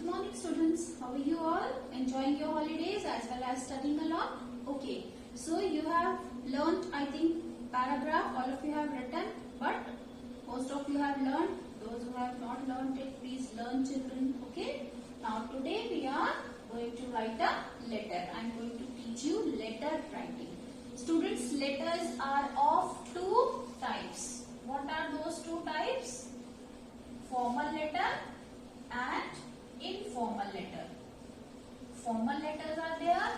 morning students. How are you all? Enjoying your holidays as well as studying a lot? Okay. So you have learnt, I think, paragraph. All of you have written, but most of you have learnt. Those who have not learnt it, please learn, children. Okay. Now today we are going to write a letter. I am going to teach you letter writing. Students, letters are of two types. What are those two types? Formal letter and informal letter. Formal letters are there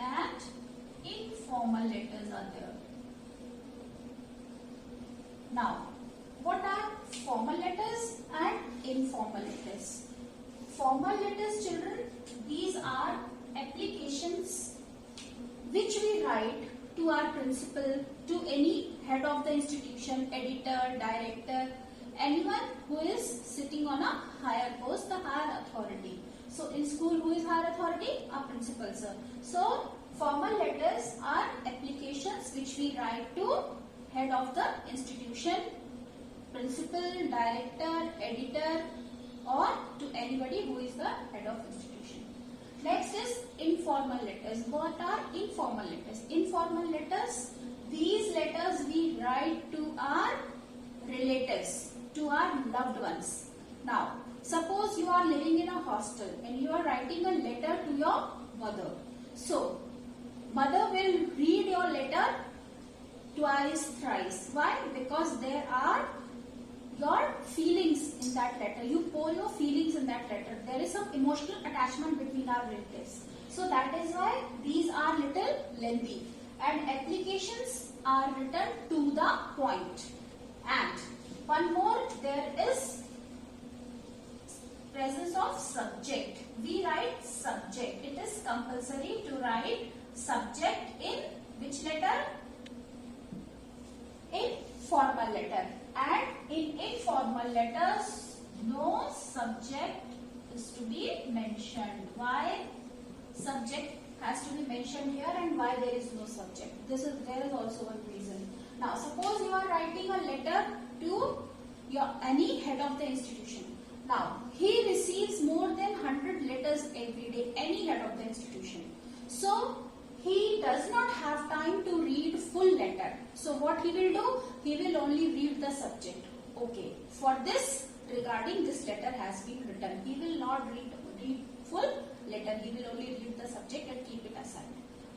and informal letters are there. Now, what are formal letters and informal letters? Formal letters, children, these are applications which we write to our principal, to any head of the institution, editor, director, anyone who is sitting on a higher post, the higher authority. So in school, who is higher authority? Our principal, sir. So formal letters are applications which we write to head of the institution, principal, director, editor, or to anybody who is the head of institution. Next is informal letters. What are informal letters? Informal letters, these letters we write to our relatives, to our loved ones. Now, suppose you are living in a hostel and you are writing a letter to your mother. So, mother will read your letter twice, thrice. Why? Because there are your feelings in that letter. You pour your feelings in that letter. There is some emotional attachment between our relatives. So that is why these are little lengthy. And applications are written to the point. And one more, there is presence of subject. We write subject. It is compulsory to write subject in which letter? In formal letter. And in informal letters, no subject is to be mentioned. Why subject has to be mentioned here and why there is no subject? There is also one reason. Now, suppose you are writing a letter to any head of the institution. Now, he receives more than 100 letters every day, any head of the institution. So, he does not have time to read full letter. So, what he will do? He will only read the subject. Okay. For this, regarding this letter has been written. He will not read full letter. He will only read the subject and keep it aside.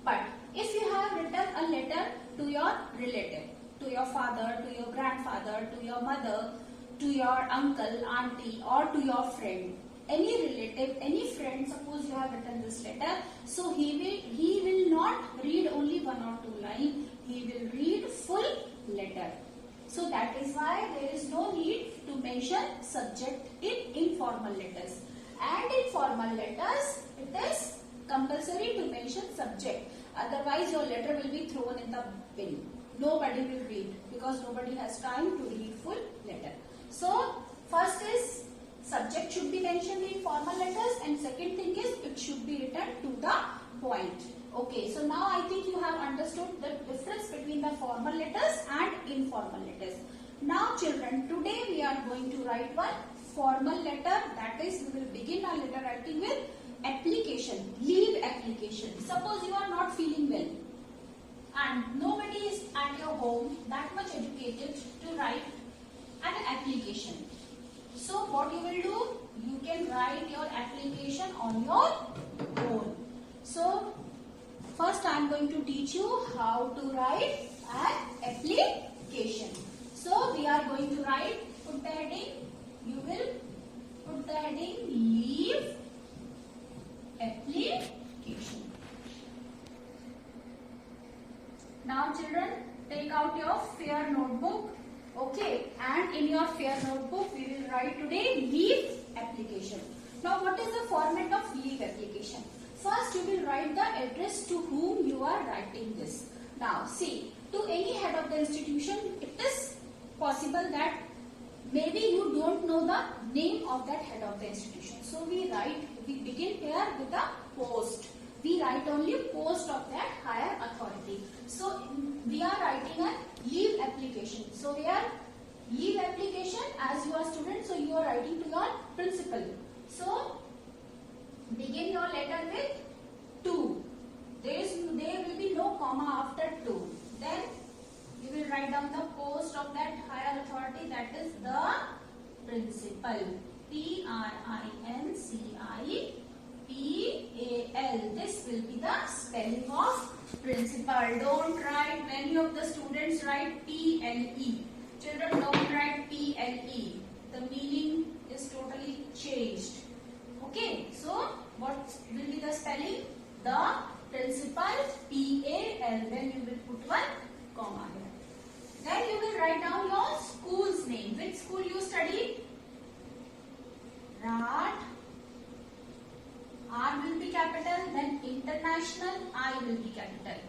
But if you have written a letter to your relative, to your father, to your grandfather, to your mother, to your uncle, auntie, or to your friend, any relative, any friend, suppose you have written this letter, so he will not read only one or two lines, he will read full letter. So that is why there is no need to mention subject in informal letters. And in formal letters, it is compulsory to mention subject. Otherwise, your letter will be thrown in the bin. Nobody will read because nobody has time to read full letter. So, first is subject should be mentioned in formal letters, and second thing is it should be written to the point. Okay, so now I think you have understood the difference between the formal letters and informal letters. Now children, today we are going to write one formal letter, that is we will begin our letter writing with application, leave application. Suppose you are not feeling well and nobody is at your home that much educated to write an application. So what you will do? You can write your application on your own. So first I am going to teach you how to write an application. So we are going to write, put the heading, you will put the heading leave application. Now children, take out your fair notebook. Okay, and in your fair notebook, we will write today leave application. Now, what is the format of leave application? First, you will write the address to whom you are writing this. Now, see, to any head of the institution, it is possible that maybe you don't know the name of that head of the institution. So, we begin here with a post. We write only post of that higher authority. So, we are writing a leave application. So, where leave application, as you are student, so you are writing to your principal. So, letter with 2. There will be no comma after 2. Then you will write down the post of that higher authority, that is the principal. P-R-I-N-C-I-P-A-L. This will be the spelling of principal. Don't write, many of the students write P-L-E. Children, don't write P-L-E. The meaning is totally changed. Okay, so what will be the spelling? The principal, P-A-L. Then you will put one comma here. Then you will write down your school's name. Which school you study? Rat. R will be capital. Then international, I will be capital.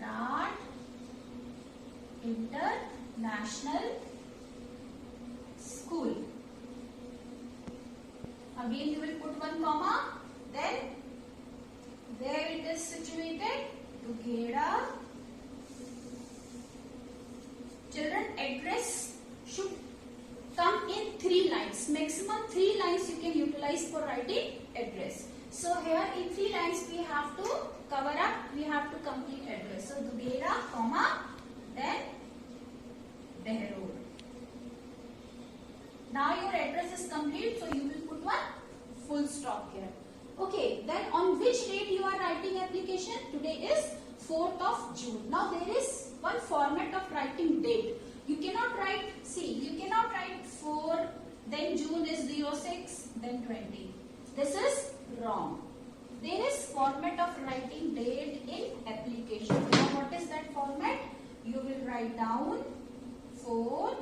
Rat International School. Again you will put one comma. Then where it is situated? Dugheda. Children, address should come in 3 lines. Maximum 3 lines you can utilize for writing address. So here in 3 lines we have to cover up, we have to complete address. So Dugheda, comma, then Behror. Now your address is complete, so you will put one full stop here. Okay, then on which date you are writing application? Today is 4th of June. Now there is one format of writing date. You cannot write, see, you cannot write 4, then June is 06, then 20. This is wrong. There is format of writing date in application. Now what is that format? You will write down 4,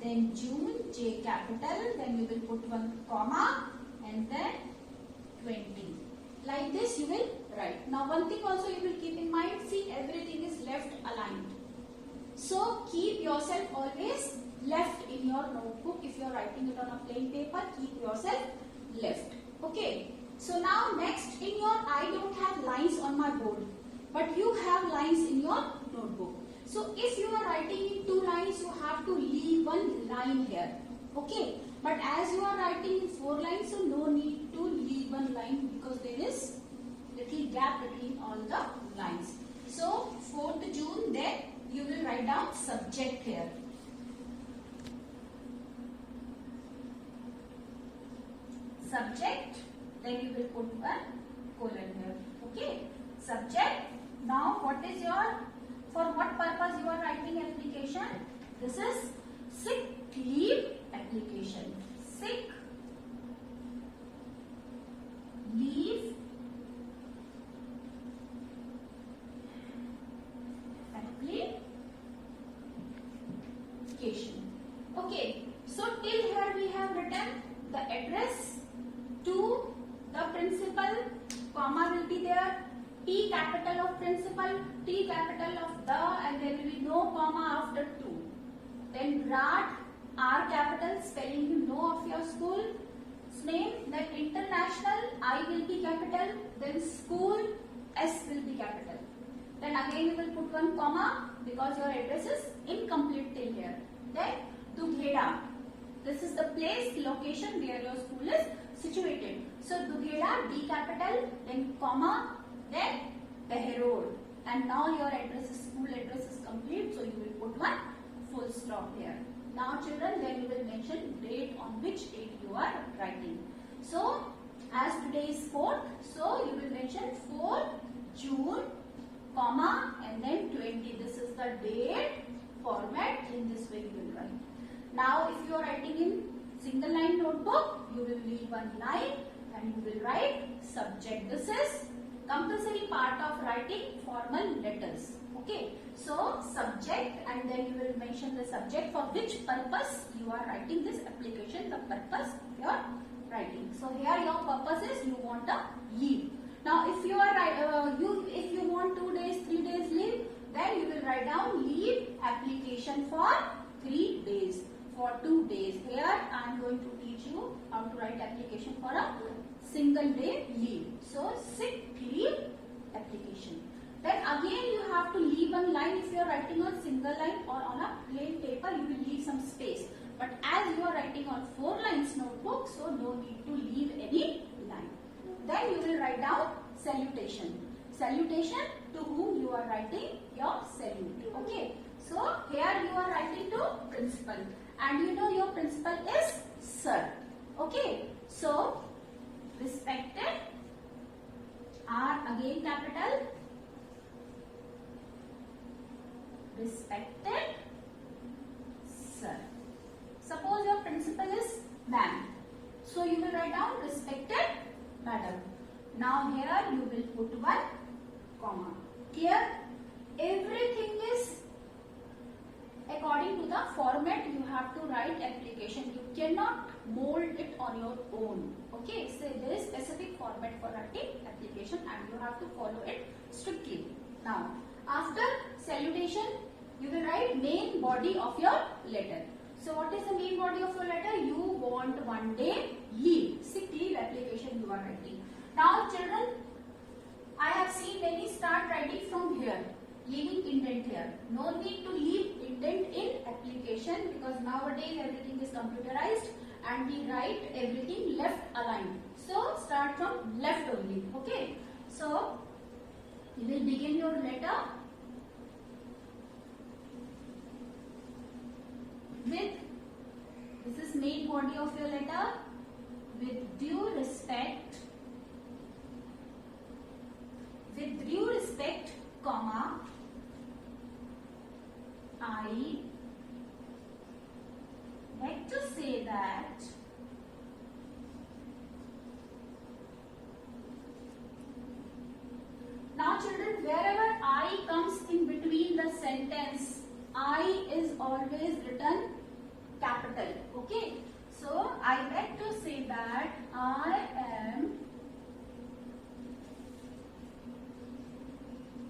then June, J capital, then you will put one comma and then 20. Like this you will write. Now one thing also you will keep in mind, see, everything is left aligned. So keep yourself always left in your notebook. If you are writing it on a plain paper, keep yourself left. Okay. So now next, in your, I don't have lines on my board, but you have lines in your notebook. So if you are writing in 2 lines, you have to leave one line here. Okay. But as you are writing in 4 lines, so no need to leave one line because there is little gap between all the lines. So 4th June, then you will write down subject here. Subject, then you will put one colon here. Okay. Subject. Now what is your, for what purpose you are writing application? This is sick leave application. Sick leave application. Okay. So till here we have written the address to the principal, comma will be there, P capital of principal, T capital of the, and there will be no comma after 2. Then Rat, R capital, spelling you know of your school's name. Then international, I will be capital. Then school, S will be capital. Then again you will put one comma because your address is incomplete till here. Then Dugheda, this is the place, location where your school is situated. So Dugheda, D capital, then comma, then Behror. And now your address is, school address is complete, so you will put one full stop here. Now children, then you will mention date, on which date you are writing. So as today is 4th, so you will mention 4th June, comma, and then 20. This is the date format. In this way you will write. Now if you are writing in single line notebook, you will leave one line and you will write subject. This is compulsory part of writing formal letters. Okay. So subject, and then you will mention the subject for which purpose you are writing this application, the purpose you are writing. So here your purpose is you want a leave. Now if you are if you want 2 days, 3 days leave, then you will write down leave application for 3 days. For 2 days. Here I am going to teach you how to write application for a single day leave. So sick leave application. Then again you have to leave one line. If you are writing on single line or on a plain paper, you will leave some space. But as you are writing on 4 lines notebook, book, so no need to leave any line. Then you will write down salutation. Salutation, to whom you are writing your salute. Okay. So here you are writing to principal, and you know your principal is sir. Okay. So respected, R again capital, respected sir. Suppose your principal is ma'am, so you will write down respected madam. Now here you will put one comma. Here everything is according to the format you have to write application. You cannot mold it on your own. Okay, so there is specific format for writing application and you have to follow it strictly. Now after salutation you will write main body of your letter. So what is the main body of your letter? You want one day leave, sick leave application you are writing. Now children, I have seen many start writing from here, leaving indent here. No need to leave indent in application because nowadays everything is computerized and we write everything left aligned. So start from left only. Okay. So you will begin your letter with, this is main body of your letter, with due respect, comma, I like to say that now children, wherever I comes in between the sentence, I is always written capital. Okay, so I like to say that I am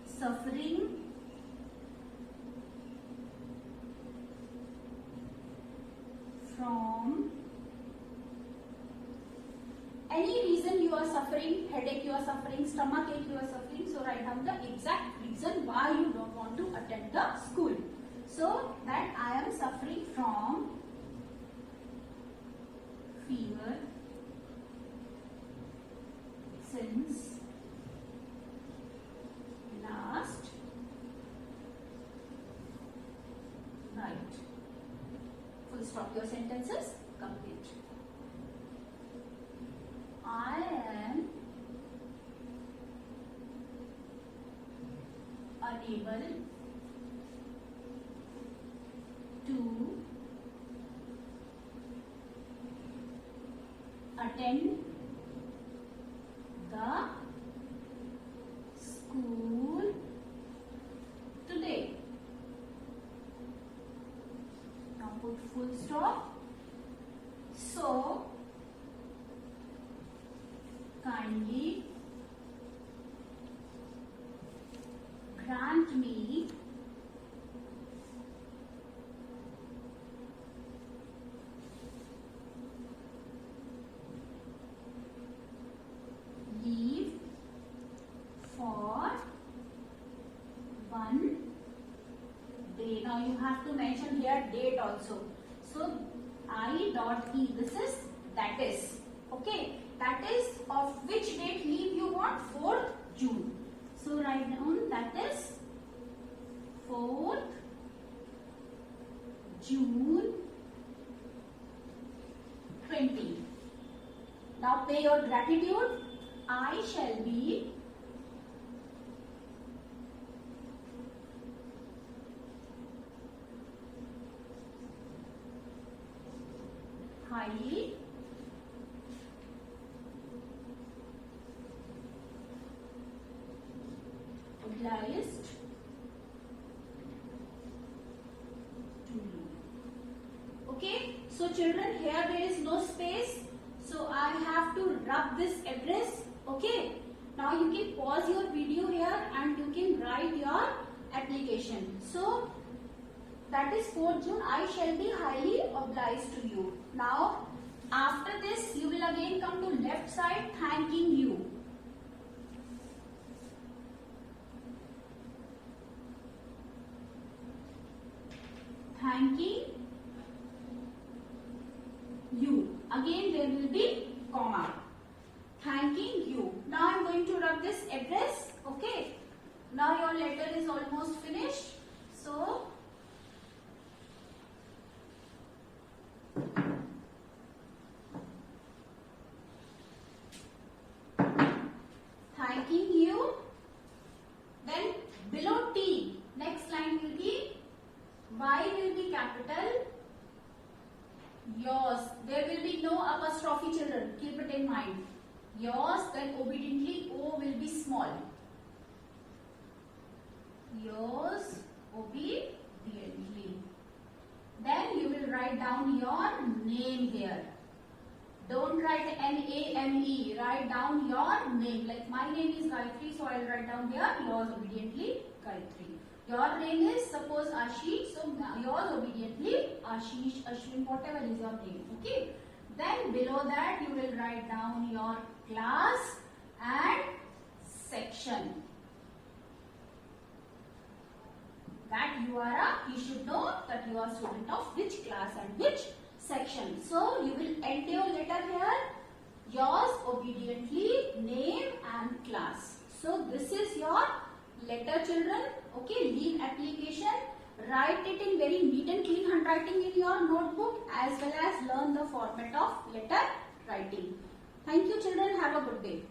suffering from any reason. You are suffering headache, you are suffering stomach ache, you are suffering, so write down the exact reason why you don't want to attend the school. So that I am suffering from fever since last night. Full stop. Your sentences complete. I am unable to attend the school today. Now put full stop. So kindly grant me leave for 1 day. Now you have to mention here date also. So I.E. This is that is. Okay. That is of which date leave you want? 4th June. So write down that is 4th June 20. Now pay your gratitude. I shall be highly obliged to you. Okay, so children, here there is no space, so I have to rub this address. Okay, now you can pause your video here and you can write your application. So that is 4th June. I shall be highly obliged to you. Now after this you will again come to left side, thanking you. Thanking you. Again there will be comma. Thanking you. Now I am going to rub this address. Okay. Now your letter is almost finished. So thanking you. Then below T, next line will be Y will be capital. Yours. There will be no apostrophe, children. Keep it in mind. Yours. Then obediently O will be small. Yours obediently. Then you will write down your name here. Don't write N-A-M-E. Write down your name. Like my name is Gayatri, so I will write down here yours obediently Gayatri. Your name is suppose Ashish, so yours obediently Ashish, Ashwin, whatever is your name. Okay. Then below that you will write down your class and section. That you should know that you are student of which class and which section. So you will end your letter here. Yours obediently, name and class. So this is your letter, children. Okay, leave application. Write it in very neat and clean handwriting in your notebook, as well as learn the format of letter writing. Thank you, children. Have a good day.